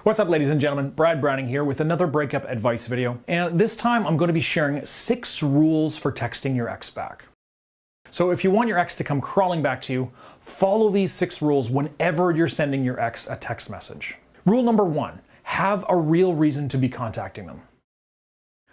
What's up, ladies and gentlemen? Brad Browning here with another breakup advice video, and this time I'm going to be sharing 6 rules for texting your ex back. So if you want your ex to come crawling back to you, follow these 6 rules whenever you're sending your ex a text message. Rule number 1, have a real reason to be contacting them.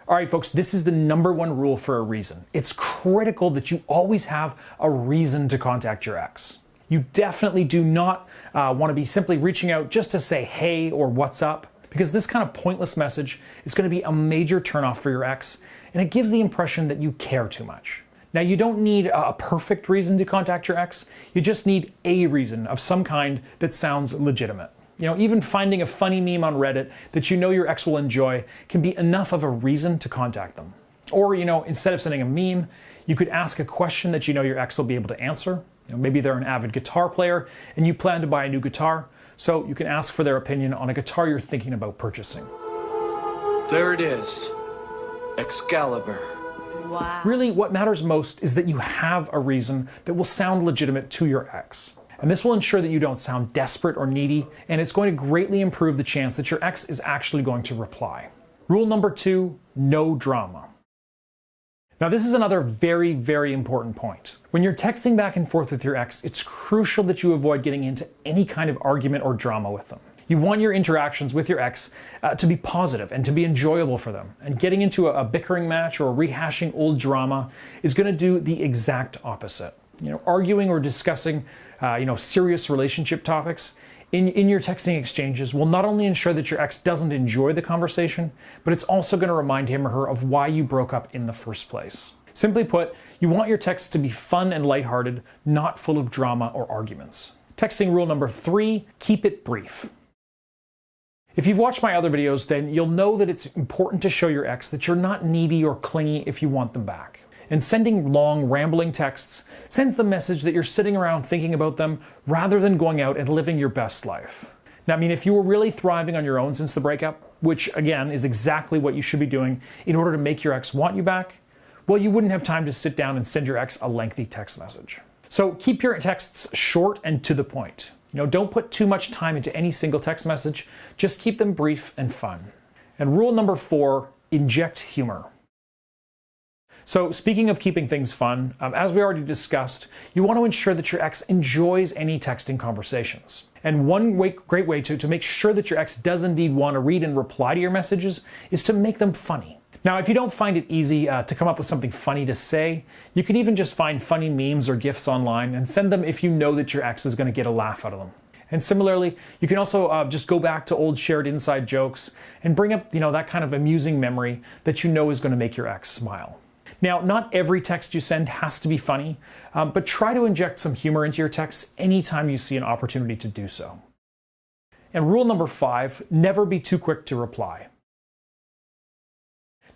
Alright folks, this is the number 1 rule for a reason. It's critical that you always have a reason to contact your ex. You definitely do not want to be simply reaching out just to say hey or what's up, because this kind of pointless message is going to be a major turnoff for your ex, and it gives the impression that you care too much. Now, you don't need a perfect reason to contact your ex, you just need a reason of some kind that sounds legitimate. You know, even finding a funny meme on Reddit that you know your ex will enjoy can be enough of a reason to contact them. Or, you know, instead of sending a meme, you could ask a question that you know your ex will be able to answer. You know, maybe they're an avid guitar player and you plan to buy a new guitar, so you can ask for their opinion on a guitar you're thinking about purchasing. There it is. Excalibur. Wow. Really, what matters most is that you have a reason that will sound legitimate to your ex. And this will ensure that you don't sound desperate or needy, and it's going to greatly improve the chance that your ex is actually going to reply. Rule number 2, no drama. Now, this is another very, very important point. When you're texting back and forth with your ex, it's crucial that you avoid getting into any kind of argument or drama with them. You want your interactions with your ex to be positive and to be enjoyable for them. And getting into a bickering match or rehashing old drama is going to do the exact opposite. You know, arguing or discussing, serious relationship topics in your texting exchanges will not only ensure that your ex doesn't enjoy the conversation, but it's also going to remind him or her of why you broke up in the first place. Simply put, you want your texts to be fun and lighthearted, not full of drama or arguments. Texting rule number 3, keep it brief. If you've watched my other videos, then you'll know that it's important to show your ex that you're not needy or clingy if you want them back. And sending long, rambling texts sends the message that you're sitting around thinking about them rather than going out and living your best life. Now, I mean, if you were really thriving on your own since the breakup, which again is exactly what you should be doing in order to make your ex want you back, well, you wouldn't have time to sit down and send your ex a lengthy text message. So keep your texts short and to the point. You know, don't put too much time into any single text message, just keep them brief and fun. And rule number 4, inject humor. So speaking of keeping things fun, as we already discussed, you want to ensure that your ex enjoys any texting conversations. And one great way to make sure that your ex does indeed want to read and reply to your messages is to make them funny. Now, if you don't find it easy to come up with something funny to say, you can even just find funny memes or GIFs online and send them if you know that your ex is going to get a laugh out of them. And similarly, you can also just go back to old shared inside jokes and bring up, that kind of amusing memory that you know is going to make your ex smile. Now, not every text you send has to be funny, but try to inject some humor into your texts anytime you see an opportunity to do so. And rule number 5, never be too quick to reply.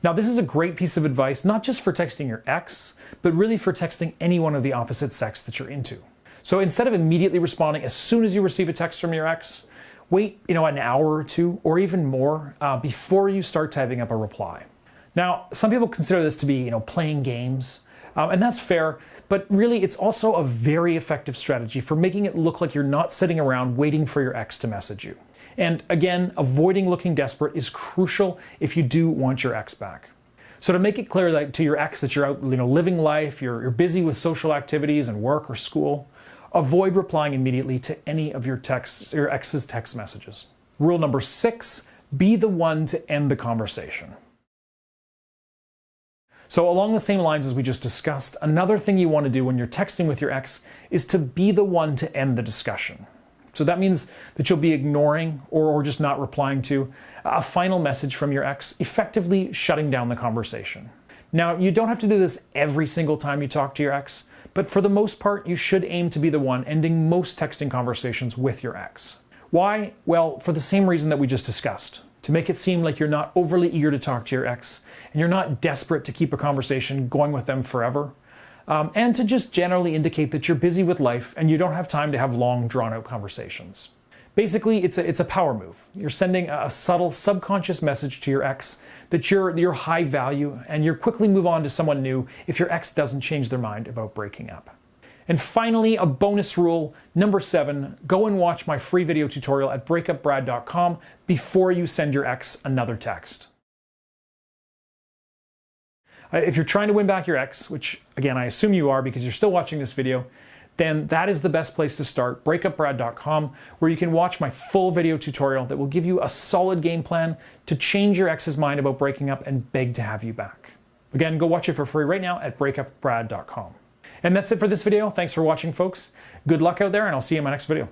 Now, this is a great piece of advice, not just for texting your ex, but really for texting anyone of the opposite sex that you're into. So instead of immediately responding as soon as you receive a text from your ex, wait, an hour or 2 or even more before you start typing up a reply. Now, some people consider this to be, playing games, and that's fair, but really it's also a very effective strategy for making it look like you're not sitting around waiting for your ex to message you. And again, avoiding looking desperate is crucial if you do want your ex back. So to make it clear to your ex that you're out, living life, you're busy with social activities and work or school, avoid replying immediately to any of your ex's text messages. Rule number 6, be the one to end the conversation. So along the same lines as we just discussed, another thing you want to do when you're texting with your ex is to be the one to end the discussion. So that means that you'll be ignoring or just not replying to a final message from your ex, effectively shutting down the conversation. Now, you don't have to do this every single time you talk to your ex, but for the most part, you should aim to be the one ending most texting conversations with your ex. Why? Well, for the same reason that we just discussed. To make it seem like you're not overly eager to talk to your ex, and you're not desperate to keep a conversation going with them forever, and to just generally indicate that you're busy with life and you don't have time to have long, drawn-out conversations. Basically, it's a power move. You're sending a subtle, subconscious message to your ex that you're high value, and you'll quickly move on to someone new if your ex doesn't change their mind about breaking up. And finally, a bonus rule, number 7, go and watch my free video tutorial at breakupbrad.com before you send your ex another text. If you're trying to win back your ex, which again, I assume you are because you're still watching this video, then that is the best place to start, breakupbrad.com, where you can watch my full video tutorial that will give you a solid game plan to change your ex's mind about breaking up and beg to have you back. Again, go watch it for free right now at breakupbrad.com. And that's it for this video. Thanks for watching, folks. Good luck out there, and I'll see you in my next video.